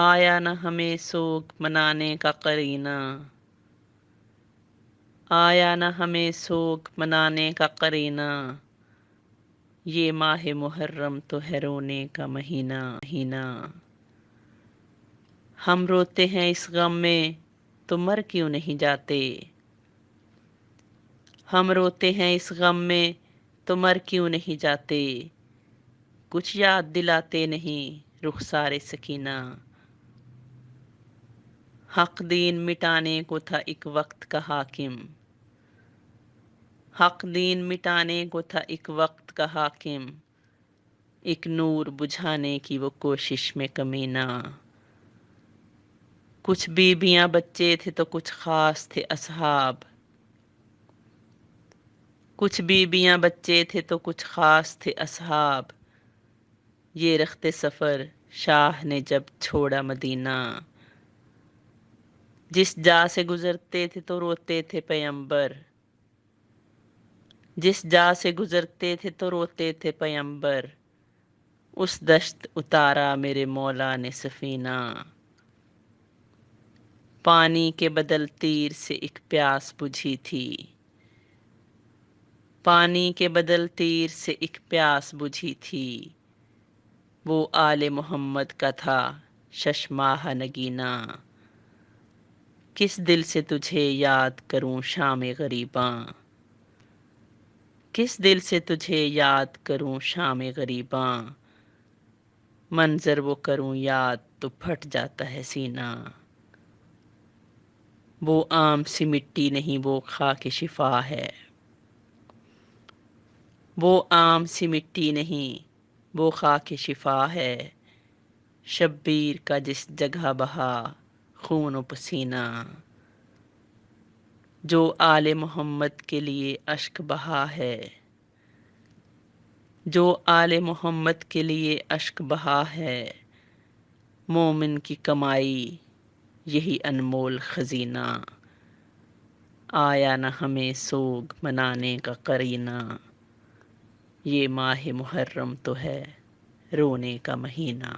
آیا نہ ہمیں سوگ منانے کا قرینہ، آیا نہ ہمیں سوگ منانے کا قرینہ، یہ ماہ محرم تو ہے رونے کا مہینہ۔ ہم روتے ہیں اس غم میں تو مر کیوں نہیں جاتے، ہم روتے ہیں اس غم میں تو مر کیوں نہیں جاتے، کچھ یاد دلاتے نہیں رخسار سکینہ۔ حق دین مٹانے کو تھا ایک وقت کا حاکم، حق دین مٹانے کو تھا ایک وقت کا حاکم، ایک نور بجھانے کی وہ کوشش میں کمینہ۔ کچھ بیویاں بچے تھے تو کچھ خاص تھے اصحاب، کچھ بیویاں بچے تھے تو کچھ خاص تھے اصحاب، یہ رخت سفر شاہ نے جب چھوڑا مدینہ۔ جس جا سے گزرتے تھے تو روتے تھے پیمبر، جس جا سے گزرتے تھے تو روتے تھے پیمبر، اس دشت اتارا میرے مولا نے سفینہ۔ پانی کے بدل تیر سے ایک پیاس بجھی تھی، پانی کے بدل تیر سے ایک پیاس بجھی تھی، وہ آل محمد کا تھا ششماہ نگینہ۔ کس دل سے تجھے یاد کروں شام غریباں، کس دل سے تجھے یاد کروں شام غریباں، منظر وہ کروں یاد تو پھٹ جاتا ہے سینہ۔ وہ عام سی مٹی نہیں وہ خاک شفا ہے، وہ عام سی مٹی نہیں وہ خاک شفا ہے، شبیر کا جس جگہ بہا خون و پسینہ۔ جو آل محمد کے لیے اشک بہا ہے، جو آل محمد کے لیے اشک بہا ہے، مومن کی کمائی یہی انمول خزینہ۔ آیا نہ ہمیں سوگ منانے کا قرینہ، یہ ماہ محرم تو ہے رونے کا مہینہ۔